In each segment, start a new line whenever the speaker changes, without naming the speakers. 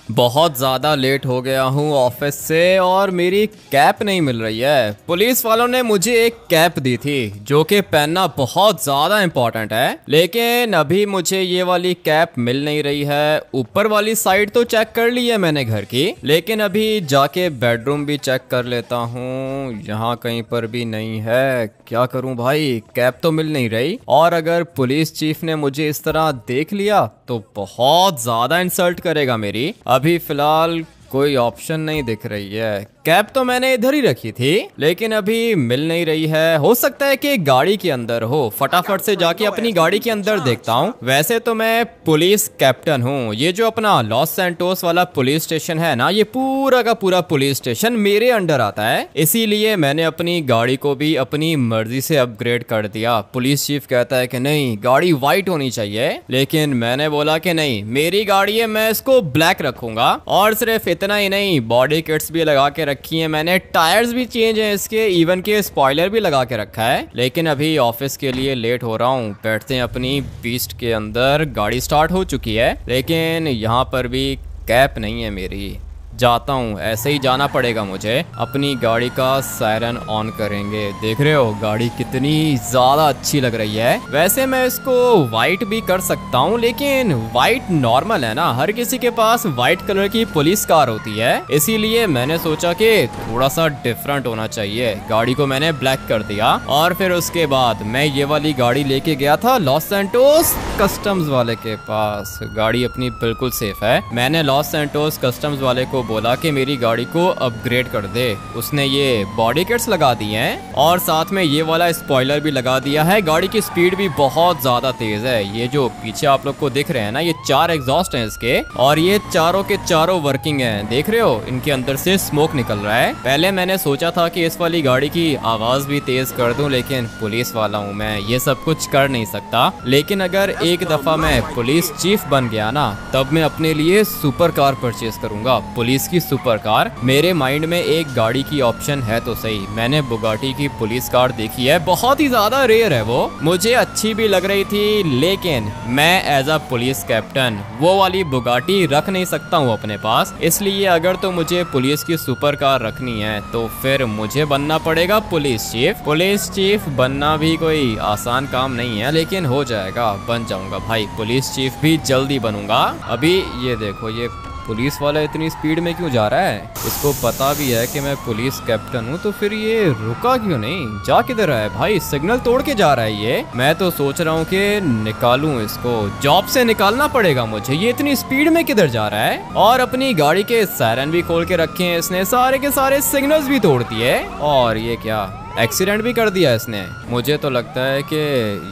बहुत ज़्यादा लेट हो गया हूँ ऑफिस से और मेरी कैप नहीं मिल रही है। पुलिस वालों ने मुझे एक कैप दी थी जो कि पहनना बहुत ज़्यादा इम्पोर्टेंट है, लेकिन अभी मुझे ये वाली कैप मिल नहीं रही है। ऊपर वाली साइड तो चेक कर ली है मैंने घर की, लेकिन अभी जाके बेडरूम भी चेक कर लेता हूँ। यहाँ कहीं पर भी नहीं है। क्या करूँ भाई, कैप तो मिल नहीं रही। और अगर पुलिस चीफ ने मुझे इस तरह देख लिया तो बहुत ज़्यादा इंसल्ट करेगा मेरी। अभी फिलहाल कोई ऑप्शन नहीं दिख रही है। कैब तो मैंने इधर ही रखी थी, लेकिन अभी मिल नहीं रही है। हो सकता है कि गाड़ी के अंदर हो। फटाफट से जाके अपनी गाड़ी के अंदर देखता हूँ। वैसे तो मैं पुलिस कैप्टन हूँ। ये जो अपना लॉस सैंटोस वाला पुलिस स्टेशन है ना, ये पूरा का पूरा पुलिस स्टेशन मेरे अंडर आता है। इसीलिए मैंने अपनी गाड़ी को भी अपनी मर्जी से अपग्रेड कर दिया। पुलिस चीफ कहता है कि नहीं, गाड़ी व्हाइट होनी चाहिए, लेकिन मैंने बोला कि नहीं, मेरी गाड़ी है, मैं इसको ब्लैक रखूंगा। और सिर्फ इतना ही नहीं, बॉडी किट्स भी लगा के रखी है मैंने, टायर्स भी चेंज हैं इसके, इवन के स्पॉइलर भी लगा के रखा है। लेकिन अभी ऑफिस के लिए लेट हो रहा हूँ। बैठते हैं अपनी बीस्ट के अंदर। गाड़ी स्टार्ट हो चुकी है, लेकिन यहाँ पर भी कैप नहीं है मेरी। जाता हूँ, ऐसे ही जाना पड़ेगा मुझे। अपनी गाड़ी का सायरन ऑन करेंगे। देख रहे हो गाड़ी कितनी ज्यादा अच्छी लग रही है। वैसे मैं इसको वाइट भी कर सकता हूँ, लेकिन वाइट नॉर्मल है ना, हर किसी के पास वाइट कलर की पुलिस कार होती है। इसीलिए मैंने सोचा कि थोड़ा सा डिफरेंट होना चाहिए। गाड़ी को मैंने ब्लैक कर दिया और फिर उसके बाद मैं ये वाली गाड़ी लेके गया था लॉस सैंटोस कस्टम्स वाले के पास। गाड़ी अपनी बिल्कुल सेफ है। मैंने लॉस सैंटोस कस्टम्स वाले को बोला कि मेरी गाड़ी को अपग्रेड कर दे। उसने ये बॉडी किट्स लगा दिए हैं और साथ में ये वाला स्पॉइलर भी लगा दिया है। गाड़ी की स्पीड भी बहुत ज्यादा तेज है। ये जो पीछे आप लोग को दिख रहे हैं ना, ये 4 एग्जॉस्ट हैं इसके, और ये चारों के चारों वर्किंग हैं। देख रहे हो, इनके अंदर से स्मोक निकल रहा है। पहले मैंने सोचा था कि इस वाली गाड़ी की आवाज भी तेज कर दूं, लेकिन पुलिस वाला हूँ मैं, ये सब कुछ कर नहीं सकता। लेकिन अगर एक दफा मैं पुलिस चीफ बन गया ना, तब मैं अपने लिए सुपर कार परचेज करूंगा, पुलिस की सुपर कार। मेरे माइंड में एक गाड़ी की ऑप्शन है तो सही। मैंने बुगाटी की पुलिस कार देखी है, बहुत ही ज्यादा रेयर है वो, मुझे अच्छी भी लग रही थी, लेकिन मैं एज अ पुलिस कैप्टन वो वाली बुगाटी रख नहीं सकता हूँ अपने पास। इसलिए अगर तो मुझे पुलिस की सुपर कार रखनी है तो फिर मुझे बनना पड़ेगा पुलिस चीफ। पुलिस चीफ बनना भी कोई आसान काम नहीं है, लेकिन हो जाएगा, बन जाऊंगा भाई। पुलिस चीफ भी जल्दी बनूंगा। अभी ये देखो, ये पुलिस वाला इतनी स्पीड में क्यों जा रहा है? इसको पता भी है कि मैं पुलिस कैप्टन हूँ, तो फिर ये रुका क्यों नहीं? जा किधर रहा है भाई? सिग्नल तोड़ के जा रहा है ये। मैं तो सोच रहा हूँ कि निकालूं इसको, जॉब से निकालना पड़ेगा मुझे। ये इतनी स्पीड में किधर जा रहा है? और अपनी गाड़ी के सायरन भी खोल के रखे हैं इसने, सारे के सारे सिग्नल्स भी तोड़ दिए। और ये क्या, एक्सीडेंट भी कर दिया इसने। मुझे तो लगता है कि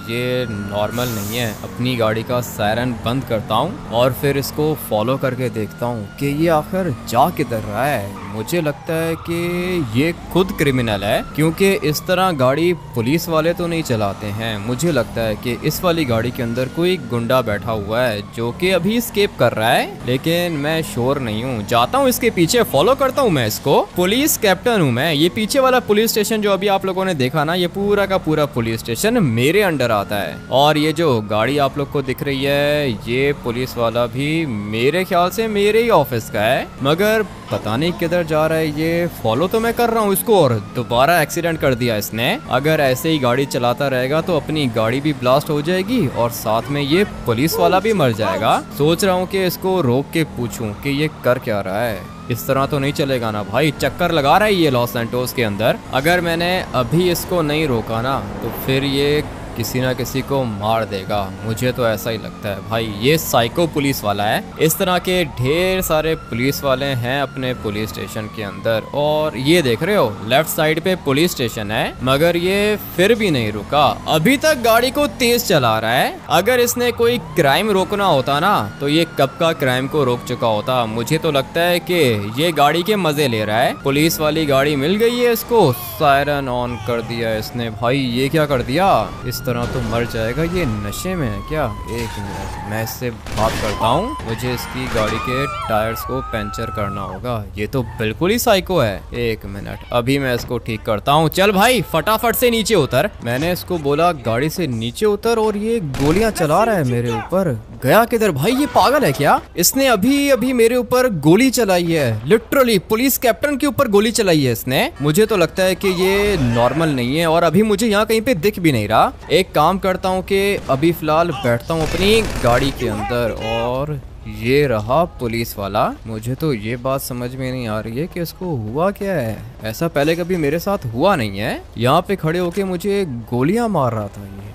ये नॉर्मल नहीं है। अपनी गाड़ी का सायरन बंद करता हूँ और फिर इसको फॉलो करके देखता हूँ कि ये आखिर जा किधर रहा है। मुझे लगता है कि ये खुद क्रिमिनल है, क्योंकि इस तरह गाड़ी पुलिस वाले तो नहीं चलाते हैं। मुझे लगता है कि इस वाली गाड़ी के अंदर कोई गुंडा बैठा हुआ है जो कि अभी स्केप कर रहा है, लेकिन मैं श्योर नहीं हूँ। जाता हूँ इसके पीछे, फॉलो करता हूँ मैं इसको। पुलिस कैप्टन हूँ मैं। ये पीछे वाला पुलिस स्टेशन जो अभी आप लोगों ने देखा ना, ये पूरा का पूरा पुलिस स्टेशन मेरे अंडर आता है। और ये जो गाड़ी आप लोग को दिख रही है, ये पुलिस वाला भी मेरे ख्याल से मेरे ही ऑफिस का है, मगर पता नहीं किधर जा रहा है ये। फॉलो तो मैं कर रहा हूँ इसको, और दोबारा एक्सीडेंट कर दिया इसने। अगर ऐसे ही गाड़ी चलाता रहेगा तो अपनी गाड़ी भी ब्लास्ट हो जाएगी और साथ में ये पुलिस वाला भी मर जाएगा। सोच रहा हूँ कि इसको रोक के पूछूं कि ये कर क्या रहा है। इस तरह तो नहीं चलेगा ना भाई, चक्कर लगा रहा है ये लॉस सैंटोस के अंदर। अगर मैंने अभी इसको नहीं रोका ना, तो फिर ये किसी ना किसी को मार देगा। मुझे तो ऐसा ही लगता है भाई। ये साइको पुलिस वाला है। इस तरह के ढेर सारे पुलिस वाले हैं अपने पुलिस स्टेशन के अंदर। और ये देख रहे हो, लेफ्ट साइड पे पुलिस स्टेशन है, मगर ये फिर भी नहीं रुका। अभी तक गाड़ी को तेज चला रहा है। अगर इसने कोई क्राइम रोकना होता ना, तो ये कब का क्राइम को रोक चुका होता। मुझे तो लगता है कि ये गाड़ी के मजे ले रहा है। पुलिस वाली गाड़ी मिल गई है इसको, सायरन ऑन कर दिया इसने। भाई ये क्या कर दिया? इस तरह तो मर जाएगा। ये नशे में है क्या? एक मिनट, मैं इससे बात करता हूँ। मुझे इसकी गाड़ी के टायर्स को पंचर करना होगा। ये तो बिल्कुल ही साइको है। एक मिनट, अभी मैं इसको ठीक करता हूँ। चल भाई फटाफट से नीचे उतर। मैंने इसको बोला गाड़ी से नीचे उतर और ये गोलियां चला रहा है मेरे ऊपर। गया किधर भाई? ये पागल है क्या? इसने अभी अभी मेरे ऊपर गोली चलाई है। लिटरली पुलिस कैप्टन के ऊपर गोली चलाई है इसने। मुझे तो लगता है कि ये नॉर्मल नहीं है और अभी मुझे यहाँ कहीं पे दिख भी नहीं रहा। एक काम करता हूँ कि अभी फिलहाल बैठता हूँ अपनी गाड़ी के अंदर और ये रहा पुलिस वाला। मुझे तो ये बात समझ में नहीं आ रही है कि इसको हुआ क्या है। ऐसा पहले कभी मेरे साथ हुआ नहीं है। यहाँ पे खड़े होके मुझे गोलियां मार रहा था। ये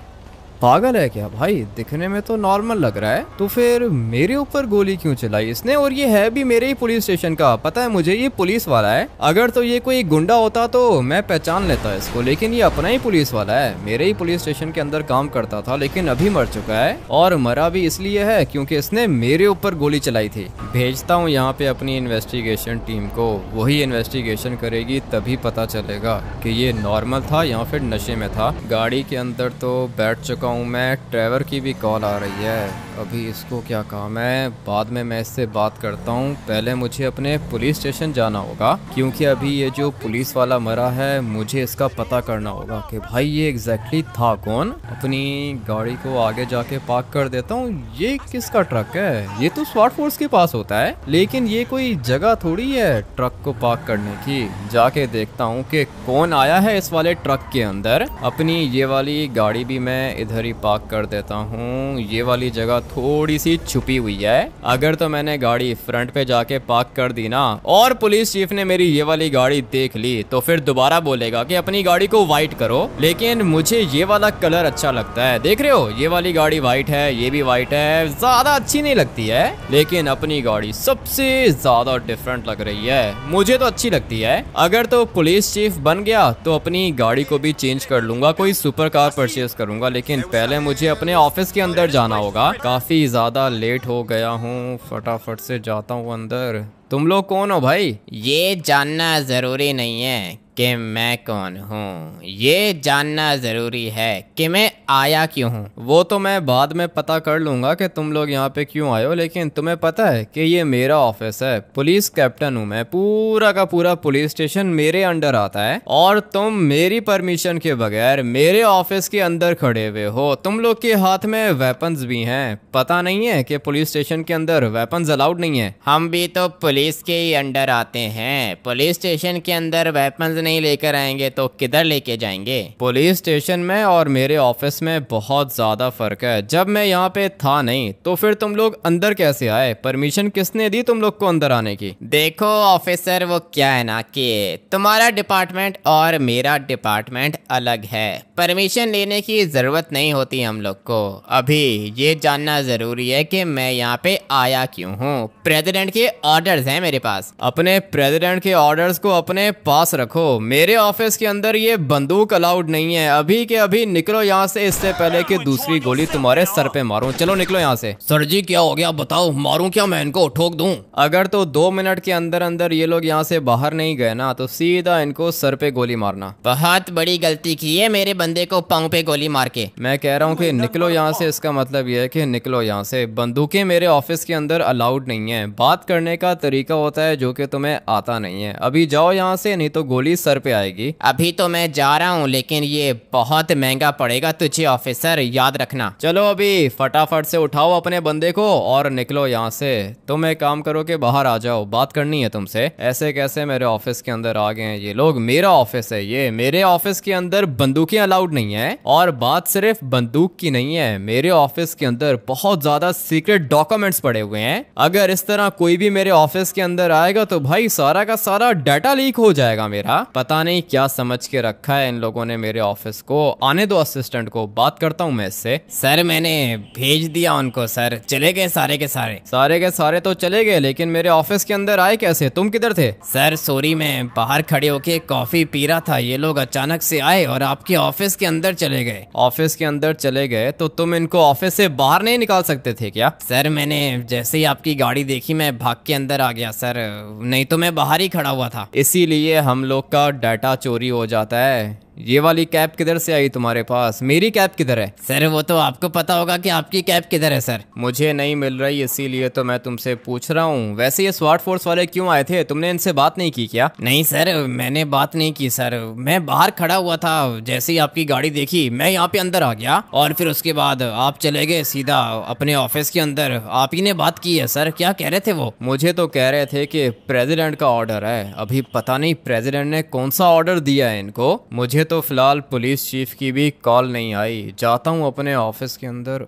पागल है क्या भाई? दिखने में तो नॉर्मल लग रहा है, तो फिर मेरे ऊपर गोली क्यों चलाई इसने? और ये है भी मेरे ही पुलिस स्टेशन का। पता है मुझे ये पुलिस वाला है। अगर तो ये कोई गुंडा होता तो मैं पहचान लेता इसको, लेकिन ये अपना ही पुलिस वाला है। मेरे ही पुलिस स्टेशन के अंदर काम करता था, लेकिन अभी मर चुका है। और मरा भी इसलिए है क्योंकि इसने मेरे ऊपर गोली चलाई थी। भेजता हूँ यहाँ पे अपनी इन्वेस्टिगेशन टीम को, वही इन्वेस्टिगेशन करेगी, तभी पता चलेगा कि ये नॉर्मल था या फिर नशे में था। गाड़ी के अंदर तो बैठ चुका हूँ मैं। ड्राइवर की भी कॉल आ रही है। अभी इसको क्या काम है, बाद में मैं इससे बात करता हूँ। पहले मुझे अपने पुलिस स्टेशन जाना होगा, क्योंकि अभी ये जो पुलिस वाला मरा है मुझे इसका पता करना होगा कि भाई ये एग्जैक्टली था कौन। अपनी गाड़ी को आगे जाके पार्क कर देता हूँ। ये किसका ट्रक है? ये तो स्वाट फोर्स के पास होता है, लेकिन ये कोई जगह थोड़ी है ट्रक को पार्क करने की। जाके देखता हूँ कि कौन आया है इस वाले ट्रक के अंदर। अपनी ये वाली गाड़ी भी मैं इधर ही पार्क कर देता हूँ। ये वाली जगह थोड़ी सी छुपी हुई है। अगर तो मैंने गाड़ी फ्रंट पे जाके पार्क कर दी ना और पुलिस चीफ ने मेरी ये वाली गाड़ी देख ली तो फिर दोबारा बोलेगा कि अपनी गाड़ी को व्हाइट करो। लेकिन मुझे ये वाला कलर अच्छा लगता है। देख रहे हो, ये वाली गाड़ी व्हाइट है, ये भी व्हाइट है। ज्यादा अच्छी नहीं लगती है, लेकिन अपनी गाड़ी सबसे ज्यादा डिफरेंट लग रही है। मुझे तो अच्छी लगती है। अगर तो पुलिस चीफ बन गया तो अपनी गाड़ी को भी चेंज कर लूंगा, कोई सुपर कार परचेज करूंगा। लेकिन पहले मुझे अपने ऑफिस के अंदर जाना होगा। काफी ज्यादा लेट हो गया हूँ, फटाफट से जाता हूँ अंदर। तुम लोग कौन हो भाई?
ये जानना जरूरी नहीं है कि मैं कौन हूँ, ये जानना जरूरी है कि मैं आया क्यों हूँ।
वो तो मैं बाद में पता कर लूंगा कि तुम लोग यहाँ पे क्यों आए हो, लेकिन तुम्हें पता है कि ये मेरा ऑफिस है। पुलिस कैप्टन हूँ मैं। पूरा का पूरा पुलिस स्टेशन मेरे अंडर आता है और तुम मेरी परमिशन के बगैर मेरे ऑफिस के अंदर खड़े हुए हो। तुम लोग के हाथ में वेपन्स भी हैं। पता नहीं है कि पुलिस स्टेशन के अंदर वेपन्स अलाउड नहीं है।
हम भी तो पुलिस के ही अंडर आते हैं। पुलिस स्टेशन के अंदर वेपन्स नहीं लेकर आएंगे तो किधर लेके जाएंगे?
पुलिस स्टेशन में और मेरे ऑफिस में बहुत ज्यादा फर्क है। जब मैं यहाँ पे था नहीं तो फिर तुम लोग अंदर कैसे आए? परमिशन किसने दी तुम लोग को अंदर आने की?
देखो ऑफिसर, वो क्या है ना कि तुम्हारा डिपार्टमेंट और मेरा डिपार्टमेंट अलग है। परमिशन लेने की जरूरत नहीं होती हम लोग को। अभी ये जानना जरूरी है कि मैं यहाँ पे आया क्यों हूँ। प्रेसिडेंट के ऑर्डर्स हैं मेरे पास।
अपने प्रेसिडेंट के ऑर्डर्स को अपने पास रखो। मेरे ऑफिस के अंदर ये बंदूक अलाउड नहीं है। अभी के अभी निकलो यहाँ से, इससे पहले कि दूसरी गोली तुम्हारे सर पे मारूं। चलो निकलो यहाँ से।
सर जी क्या हो गया बताओ, मारूं क्या मैं इनको, ठोक दूं?
अगर तो 2 मिनट के अंदर अंदर ये लोग यहाँ से बाहर नहीं गए ना तो सीधा इनको सर पे गोली मारना।
बहुत बड़ी गलती की है मेरे बंदे को पाँव पे गोली मार के।
मैं कह रहा हूँ कि निकलो यहाँ से। इसका मतलब ये है कि निकलो यहाँ से। बंदूकें मेरे ऑफिस के अंदर अलाउड नहीं है। बात करने का तरीका होता है जो कि तुम्हें आता नहीं है। अभी जाओ यहाँ से, नहीं तो गोली सर पे आएगी।
अभी तो मैं जा रहा हूँ, लेकिन ये बहुत महंगा पड़ेगा तुझे ऑफिसर, याद रखना।
चलो अभी फटाफट से उठाओ अपने बंदे को और निकलो यहाँ से। तुम एक काम करो कि बाहर आ जाओ, बात करनी है तुमसे। ऐसे कैसे मेरे ऑफिस के अंदर आ गए हैं ये लोग? मेरा ऑफिस है ये। मेरे ऑफिस के अंदर बंदूकें अलाउड नहीं है। और बात सिर्फ बंदूक की नहीं है, मेरे ऑफिस के अंदर बहुत ज्यादा सीक्रेट डॉक्यूमेंट्स पड़े हुए हैं। अगर इस तरह कोई भी मेरे ऑफिस के अंदर आएगा तो भाई सारा का सारा डाटा लीक हो जाएगा मेरा। पता नहीं क्या समझ के रखा है इन लोगों ने मेरे ऑफिस को। आने दो असिस्टेंट को, बात करता हूँ मैं इससे।
सर मैंने भेज दिया उनको सर, चले गए सारे के सारे।
सारे के सारे तो चले गए, लेकिन मेरे ऑफिस के अंदर आए कैसे? तुम किधर थे?
सर सॉरी, मैं बाहर खड़े होके कॉफी पी रहा था, ये लोग अचानक से आए और आपके ऑफिस के अंदर चले गए।
ऑफिस के अंदर चले गए तो तुम इनको ऑफिस से बाहर नहीं निकाल सकते थे क्या?
सर मैंने जैसे ही आपकी गाड़ी देखी मैं भाग के अंदर आ गया सर, नहीं तो मैं बाहर ही खड़ा हुआ था।
इसीलिए हम लोग का डाटा चोरी हो जाता है। ये वाली कैप किधर से आई तुम्हारे पास? मेरी कैप किधर है?
सर वो तो आपको पता होगा कि आपकी कैप किधर है सर।
मुझे नहीं मिल रही, इसीलिए तो मैं तुमसे पूछ रहा हूँ। वैसे ये स्वाट फोर्स वाले क्यों आए थे? तुमने इनसे बात नहीं की क्या?
नहीं सर, मैंने बात नहीं की सर। मैं बाहर खड़ा हुआ था, जैसे ही आपकी गाड़ी देखी मैं यहाँ पे अंदर आ गया और फिर उसके बाद आप चले गए सीधा अपने ऑफिस के अंदर। आप ही ने बात की है सर। क्या कह रहे थे वो?
मुझे तो कह रहे थे कि प्रेसिडेंट का ऑर्डर है। अभी पता नहीं प्रेसिडेंट ने कौन सा ऑर्डर दिया है इनको। मुझे तो फिलहाल पुलिस चीफ की भी कॉल नहीं आई। जाता हूँ अपने ऑफिस के अंदर।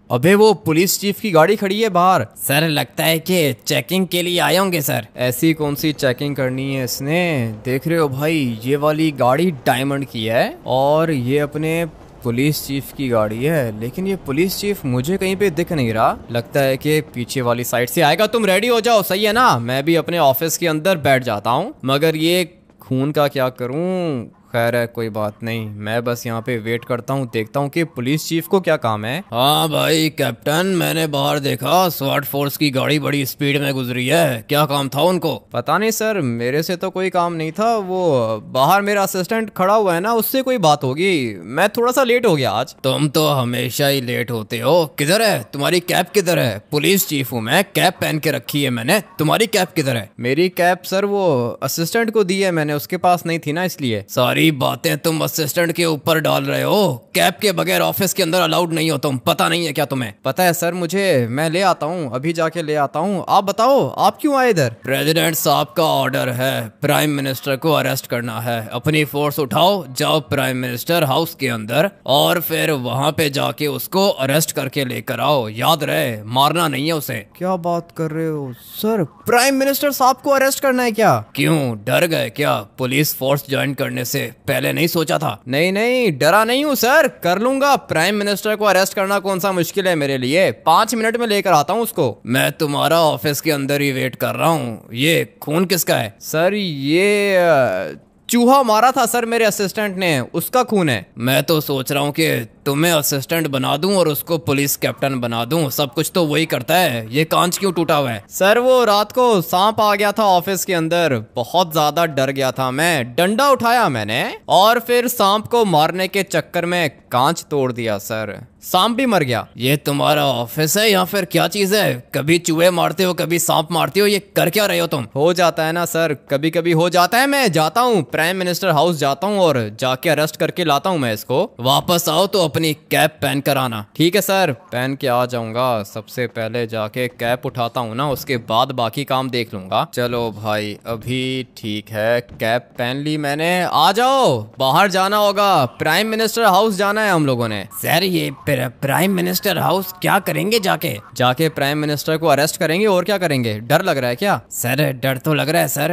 अबे वो पुलिस चीफ की गाड़ी खड़ी है बाहर।
सर लगता है कि चेकिंग के लिए आए होंगे सर।
ऐसी कौन सी चेकिंग करनी है इसने? देख रहे हो भाई, ये वाली गाड़ी डायमंड की है और ये अपने पुलिस चीफ की गाड़ी है। लेकिन ये पुलिस चीफ मुझे कहीं पे दिख नहीं रहा। लगता है कि पीछे वाली साइड से आएगा। तुम रेडी हो जाओ, सही है ना? मैं भी अपने ऑफिस के अंदर बैठ जाता हूँ। मगर ये खून का क्या करूँ? खैर है, कोई बात नहीं। मैं बस यहाँ पे वेट करता हूँ, देखता हूँ कि पुलिस चीफ को क्या काम है।
हाँ भाई कैप्टन, मैंने बाहर देखा स्वाट फोर्स की गाड़ी बड़ी स्पीड में गुजरी है। क्या काम था उनको?
पता नहीं सर, मेरे से तो कोई काम नहीं था। वो बाहर मेरा असिस्टेंट खड़ा हुआ है ना, उससे कोई बात होगी। मैं थोड़ा सा लेट हो गया आज।
तुम तो हमेशा ही लेट होते हो। किधर है तुम्हारी कैप? किधर है? पुलिस चीफ हूँ मैं, कैप पहन के रखी है मैंने। तुम्हारी कैप किधर है?
मेरी कैप सर वो असिस्टेंट को दी है मैंने, उसके पास नहीं थी ना, इसलिए।
सारी बातें तुम असिस्टेंट के ऊपर डाल रहे हो। कैप के बगैर ऑफिस के अंदर अलाउड नहीं हो तुम। पता नहीं है क्या तुम्हें?
पता है सर मुझे, मैं ले आता हूँ, अभी जाके ले आता हूँ। आप बताओ, आप क्यों आए इधर?
प्रेसिडेंट साहब का ऑर्डर है, प्राइम मिनिस्टर को अरेस्ट करना है। अपनी फोर्स उठाओ, जाओ प्राइम मिनिस्टर हाउस के अंदर और फिर वहां पे जाके उसको अरेस्ट करके लेकर आओ। याद रहे, मारना नहीं है उसे।
क्या बात कर रहे हो सर? प्राइम मिनिस्टर साहब को अरेस्ट करना है क्या?
क्यों, डर गए क्या? पुलिस फोर्स ज्वाइन करने से पहले नहीं सोचा था?
नहीं नहीं, डरा नहीं हूँ सर, कर लूंगा। प्राइम मिनिस्टर को अरेस्ट करना कौन सा मुश्किल है मेरे लिए। 5 मिनट में लेकर आता हूँ उसको।
मैं तुम्हारा ऑफिस के अंदर ही वेट कर रहा हूँ। ये खून किसका है?
सर ये चूहा मारा था सर मेरे असिस्टेंट ने, उसका खून है।
मैं तो सोच रहा हूँ कि तुम्हें असिस्टेंट बना दूं और उसको पुलिस कैप्टन बना दूं। सब कुछ तो वही करता है। ये कांच क्यों टूटा हुआ है?
सर वो रात को सांप आ गया था ऑफिस के अंदर, बहुत ज्यादा डर गया था मैं। डंडा उठाया मैंने और फिर सांप को मारने के चक्कर में कांच तोड़ दिया सर। सांप भी मर गया।
ये तुम्हारा ऑफिस है या फिर क्या चीज है? कभी चूहे मारते हो, कभी सांप मारते हो। ये कर क्या रहे हो तुम?
हो जाता है ना सर, कभी कभी हो जाता है। मैं जाता हूँ प्राइम मिनिस्टर हाउस जाता हूँ और जाके अरेस्ट करके लाता हूँ मैं इसको।
वापस आओ तो अपनी कैप पहन कर आना।
ठीक है सर, पहन के आ जाऊंगा। सबसे पहले जाके कैप उठाता हूँ ना, उसके बाद बाकी काम देख लूंगा। चलो भाई, अभी ठीक है, कैप पहन ली मैंने। आ जाओ, बाहर जाना होगा, प्राइम मिनिस्टर हाउस जाना है हम लोगों ने।
सर ये प्राइम मिनिस्टर हाउस क्या करेंगे? जाके
प्राइम मिनिस्टर को अरेस्ट करेंगे। और क्या करेंगे? डर लग रहा है क्या?
सर डर तो लग रहा है सर।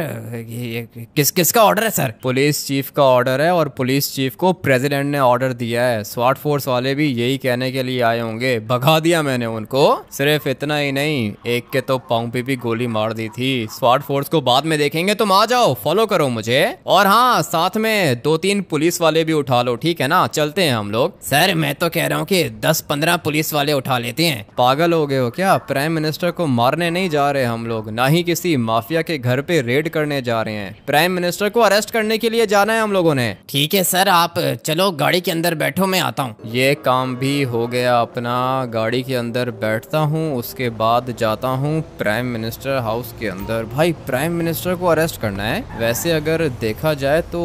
ये किसका ऑर्डर है सर?
पुलिस चीफ का ऑर्डर है और पुलिस चीफ को प्रेसिडेंट ने ऑर्डर दिया है। स्वाट फोर्स वाले भी यही कहने के लिए आए होंगे। भगा दिया मैंने उनको। सिर्फ इतना ही नहीं, एक के तो पाँव पे भी गोली मार दी थी। स्वाट फोर्स को बाद में देखेंगे। तुम आ जाओ, फॉलो करो मुझे। और हाँ, साथ में 2-3 पुलिस वाले भी उठा लो, ठीक है ना? चलते हैं हम लोग।
सर मैं तो कह रहा हूँ कि 10-15 पुलिस वाले उठा लेते हैं।
पागल हो गए हो क्या? प्राइम मिनिस्टर को मारने नहीं जा रहे हम लोग, ना ही किसी माफिया के घर पे रेड करने जा रहे हैं। प्राइम मिनिस्टर को अरेस्ट करने के लिए जाना है हम लोगों ने।
ठीक है सर, आप चलो गाड़ी के अंदर बैठो, मैं आता हूँ।
ये काम भी हो गया अपना। गाड़ी के अंदर बैठता हूँ, उसके बाद जाता हूँ प्राइम मिनिस्टर हाउस के अंदर। भाई प्राइम मिनिस्टर को अरेस्ट करना है। वैसे अगर देखा जाए तो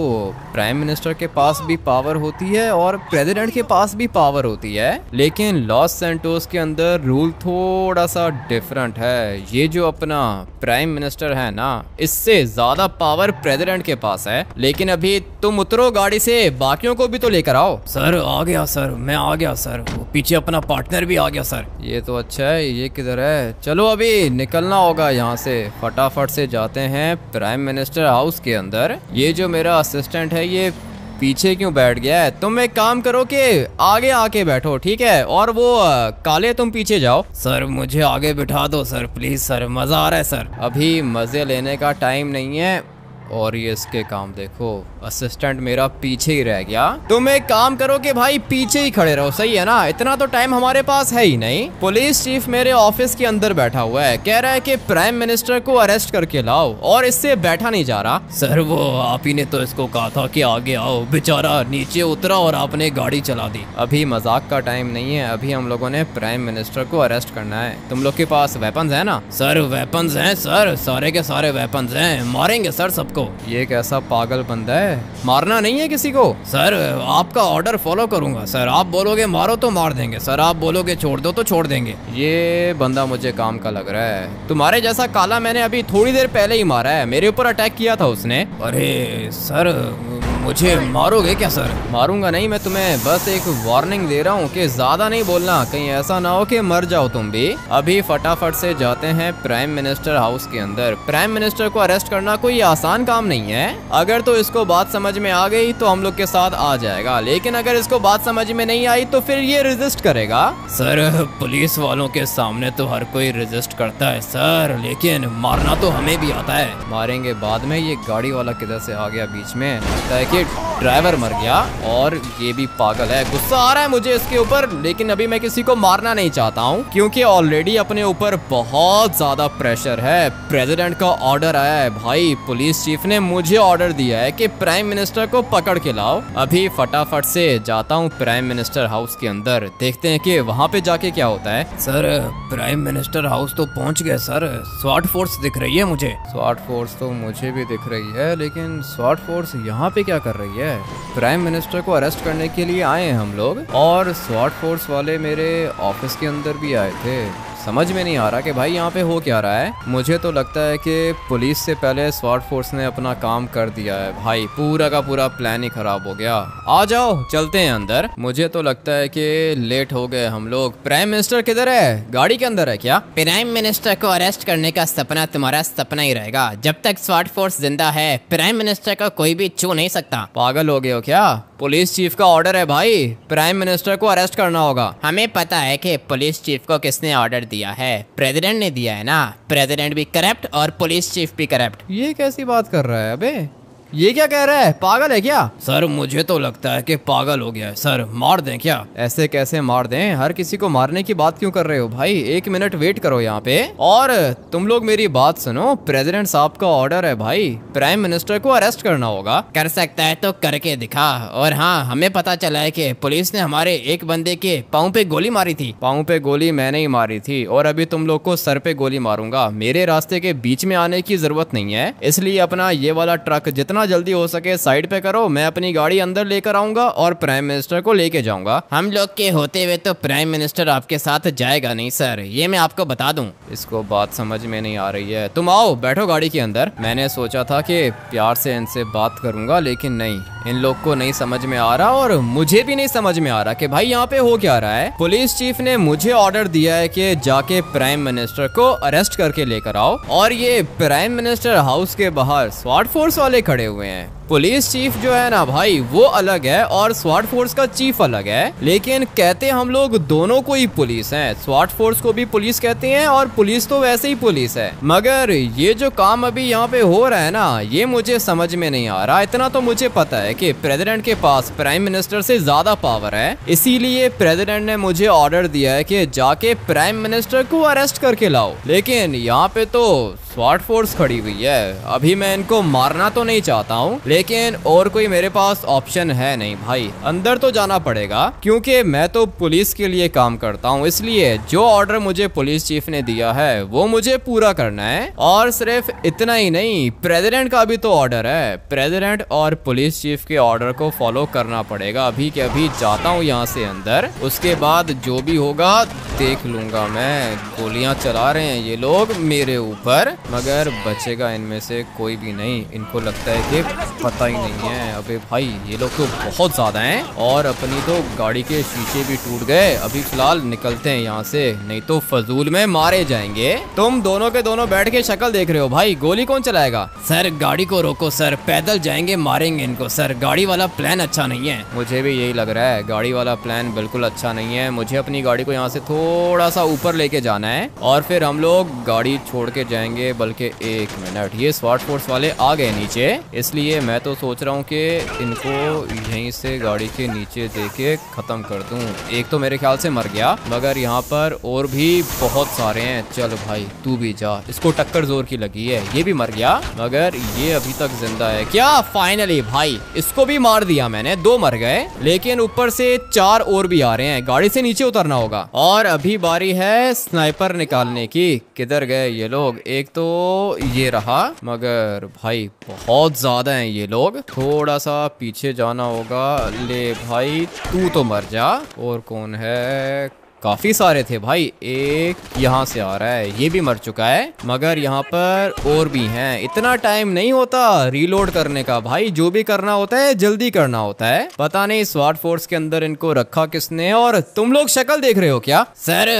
प्राइम मिनिस्टर के पास भी पावर होती है और प्रेसिडेंट के पास भी पावर होती है, लेकिन लॉस सैंटोस के अंदर रूल थोड़ा सा डिफरेंट है। ये जो अपना प्राइम मिनिस्टर है ना, इससे ज्यादा पावर प्रेसिडेंट के पास है। लेकिन अभी तुम उतरो गाड़ी से, बाकियों को भी तो लेकर आओ।
सर आ गया सर, मैं आ गया सर। वो पीछे अपना पार्टनर भी आ गया सर।
ये तो अच्छा है। ये किधर है? चलो अभी निकलना होगा यहाँ से। फटाफट से जाते हैं प्राइम मिनिस्टर हाउस के अंदर। ये जो मेरा असिस्टेंट है, ये पीछे क्यों बैठ गया है? तुम एक काम करो कि आगे आके बैठो, ठीक है? और वो काले तुम पीछे जाओ।
सर मुझे आगे बिठा दो सर, प्लीज सर, मजा आ रहा है सर।
अभी मजे लेने का टाइम नहीं है। और ये इसके काम देखो, असिस्टेंट मेरा पीछे ही रह गया। तुम एक काम करो कि भाई पीछे ही खड़े रहो, सही है ना? इतना तो टाइम हमारे पास है ही नहीं। पुलिस चीफ मेरे ऑफिस के अंदर बैठा हुआ है, कह रहा है कि प्राइम मिनिस्टर को अरेस्ट करके लाओ, और इससे बैठा नहीं जा रहा।
सर वो आप ही ने तो इसको कहा था कि आगे आओ, बेचारा नीचे उतरा और आपने गाड़ी चला दी।
अभी मजाक का टाइम नहीं है, अभी हम लोगों ने प्राइम मिनिस्टर को अरेस्ट करना है। तुम लोग के पास वेपन्स है ना?
सर वेपन्स हैं सर, सारे के सारे वेपन्स हैं, मारेंगे सर सबको।
ये कैसा पागल बंदा है, मारना नहीं है किसी को?
सर आपका ऑर्डर फॉलो करूंगा सर, आप बोलोगे मारो तो मार देंगे सर, आप बोलोगे छोड़ दो तो छोड़ देंगे।
ये बंदा मुझे काम का लग रहा है। तुम्हारे जैसा काला मैंने अभी थोड़ी देर पहले ही मारा है, मेरे ऊपर अटैक किया था उसने।
अरे सर मुझे मारोगे क्या सर?
मारूंगा नहीं, मैं तुम्हें बस एक वार्निंग दे रहा हूँ कि ज्यादा नहीं बोलना, कहीं ऐसा ना हो कि मर जाओ तुम भी। अभी फटाफट से जाते हैं प्राइम मिनिस्टर हाउस के अंदर। प्राइम मिनिस्टर को अरेस्ट करना कोई आसान काम नहीं है। अगर तो इसको बात समझ में आ गई तो हम लोग के साथ आ जाएगा, लेकिन अगर इसको बात समझ में नहीं आई तो फिर ये रेजिस्ट करेगा।
सर पुलिस वालों के सामने तो हर कोई रेजिस्ट करता है सर, लेकिन मारना तो हमें भी आता है।
मारेंगे बाद में। ये गाड़ी वाला किधर से आ गया बीच में? लगता है कि ड्राइवर मर गया, और ये भी पागल है। गुस्सा आ रहा है मुझे इसके ऊपर, लेकिन अभी मैं किसी को मारना नहीं चाहता हूँ, क्योंकि ऑलरेडी अपने ऊपर बहुत ज्यादा प्रेशर है। प्रेसिडेंट का ऑर्डर आया है भाई, पुलिस चीफ ने मुझे ऑर्डर दिया है कि प्राइम मिनिस्टर को पकड़ के लाओ। अभी फटाफट से जाता हूँ प्राइम मिनिस्टर हाउस के अंदर, देखते हैं कि वहाँ पे जाके क्या होता है।
सर प्राइम मिनिस्टर हाउस तो पहुँच गए सर, स्वाट फोर्स दिख रही है मुझे।
स्वाट फोर्स तो मुझे भी दिख रही है, लेकिन स्वाट फोर्स यहाँ पे क्या कर रही है? प्राइम मिनिस्टर को अरेस्ट करने के लिए आए हैं हम लोग, और स्वाट फोर्स वाले मेरे ऑफिस के अंदर भी आए थे। समझ में नहीं आ रहा कि भाई यहाँ पे हो क्या रहा है। मुझे तो लगता है कि पुलिस से पहले स्वाट फोर्स ने अपना काम कर दिया है भाई, पूरा का पूरा प्लान ही खराब हो गया। आ जाओ चलते हैं अंदर। मुझे तो लगता है कि लेट हो गए हम लोग। प्राइम मिनिस्टर किधर है? गाड़ी के अंदर है क्या?
प्राइम मिनिस्टर को अरेस्ट करने का सपना तुम्हारा सपना ही रहेगा। जब तक स्वाट फोर्स जिंदा है प्राइम मिनिस्टर को कोई भी छू नहीं सकता।
पागल हो गए हो क्या? पुलिस चीफ का ऑर्डर है भाई, प्राइम मिनिस्टर को अरेस्ट करना होगा।
हमें पता है कि पुलिस चीफ को किसने ऑर्डर दिया है, प्रेसिडेंट ने दिया है ना। प्रेसिडेंट भी करप्ट और पुलिस चीफ भी करप्ट।
ये कैसी बात कर रहा है? अबे ये क्या कह रहा है, पागल है क्या?
सर मुझे तो लगता है कि पागल हो गया है सर, मार दें क्या?
ऐसे कैसे मार दें? हर किसी को मारने की बात क्यों कर रहे हो भाई? एक मिनट वेट करो यहाँ पे, और तुम लोग मेरी बात सुनो। प्रेसिडेंट साहब का ऑर्डर है भाई, प्राइम मिनिस्टर को अरेस्ट करना होगा।
कर सकता है तो करके दिखा। और हाँ, हमें पता चला है कि पुलिस ने हमारे एक बंदे के पाँव पे गोली मारी थी।
पाँव पे गोली मैंने ही मारी थी, और अभी तुम लोग को सर पे गोली मारूंगा। मेरे रास्ते के बीच में आने की जरूरत नहीं है, इसलिए अपना ये वाला ट्रक जितना जल्दी हो सके साइड पे करो। मैं अपनी गाड़ी अंदर लेकर आऊंगा और प्राइम मिनिस्टर को लेके जाऊंगा।
हम लोग के होते हुए तो प्राइम मिनिस्टर आपके साथ जाएगा नहीं सर, ये मैं आपको बता दूं।
इसको बात समझ में नहीं आ रही है। तुम आओ बैठो गाड़ी के अंदर। मैंने सोचा था कि प्यार से इनसे बात करूंगा, लेकिन नहीं, इन लोग को नहीं समझ में आ रहा, और मुझे भी नहीं समझ में आ रहा कि भाई यहाँ पे हो क्या रहा है। पुलिस चीफ ने मुझे ऑर्डर दिया है कि जाके प्राइम मिनिस्टर को अरेस्ट करके लेकर आओ, और ये प्राइम मिनिस्टर हाउस के बाहर स्वाट फोर्स वाले खड़े हुए हैं। पुलिस चीफ जो है ना भाई, वो अलग है और स्वाट फोर्स का चीफ अलग है, लेकिन कहते हम लोग दोनों को ही पुलिस हैं। स्वाट फोर्स को भी पुलिस कहते हैं, और पुलिस तो वैसे ही पुलिस है। मगर ये जो काम अभी यहाँ पे हो रहा है ना, ये मुझे समझ में नहीं आ रहा। इतना तो मुझे पता है कि प्रेसिडेंट के पास प्राइम मिनिस्टर से ज्यादा पावर है, इसीलिए प्रेसिडेंट ने मुझे ऑर्डर दिया है कि जाके प्राइम मिनिस्टर को अरेस्ट करके लाओ। लेकिन यहाँ पे तो स्वाट फोर्स खड़ी हुई है। अभी मैं इनको मारना तो नहीं चाहता हूँ, लेकिन और कोई मेरे पास ऑप्शन है नहीं भाई, अंदर तो जाना पड़ेगा, क्योंकि मैं तो पुलिस के लिए काम करता हूँ। इसलिए जो ऑर्डर मुझे पुलिस चीफ ने दिया है वो मुझे पूरा करना है। और सिर्फ इतना ही नहीं, प्रेसिडेंट का भी तो ऑर्डर है। प्रेसिडेंट और पुलिस चीफ के ऑर्डर को फॉलो करना पड़ेगा। अभी के अभी जाता हूँ यहाँ से अंदर, उसके बाद जो भी होगा देख लूंगा मैं। गोलियां चला रहे हैं ये लोग मेरे ऊपर, मगर बचेगा इनमें से कोई भी नहीं। इनको लगता है कि पता ही नहीं है। अबे भाई ये लोग तो बहुत ज्यादा हैं और अपनी तो गाड़ी के शीशे भी टूट गए। अभी फिलहाल निकलते हैं यहाँ से, नहीं तो फजूल में मारे जाएंगे। तुम दोनों के दोनों बैठ के शक्ल देख रहे हो भाई, गोली कौन चलाएगा?
सर गाड़ी को रोको सर, पैदल जाएंगे, मारेंगे इनको सर। गाड़ी वाला प्लान अच्छा नहीं है।
मुझे भी यही लग रहा है, गाड़ी वाला प्लान बिल्कुल अच्छा नहीं है। मुझे अपनी गाड़ी को यहाँ से थोड़ा सा ऊपर लेके जाना है और फिर हम लोग गाड़ी छोड़ के जाएंगे। बल्कि एक मिनट, ये स्वाट फोर्स वाले आ गए नीचे, इसलिए मैं तो सोच रहा हूँ कि इनको यहीं से गाड़ी के नीचे देके खत्म कर दूं। एक तो मेरे ख्याल से मर गया, मगर यहाँ पर और भी बहुत सारे हैं। चल भाई तू भी जा, इसको टक्कर जोर की लगी है, ये भी मर गया मगर ये अभी तक जिंदा है। क्या फाइनली भाई इसको भी मार दिया मैंने, 2 मर गए, लेकिन ऊपर से 4 और भी आ रहे हैं। गाड़ी से नीचे उतरना होगा और अभी बारी है स्नाइपर निकालने की। किधर गए ये लोग? एक तो ये रहा, मगर भाई बहुत ज्यादा हैं ये लोग, थोड़ा सा पीछे जाना होगा। ले भाई तू तो मर जा। और कौन है? काफी सारे थे भाई। एक यहाँ से आ रहा है, ये भी मर चुका है, मगर यहाँ पर और भी हैं। इतना टाइम नहीं होता रीलोड करने का भाई, जो भी करना होता है जल्दी करना होता है। पता नहीं स्वाट फोर्स के अंदर इनको रखा किसने। और तुम लोग शक्ल देख रहे हो क्या?
सर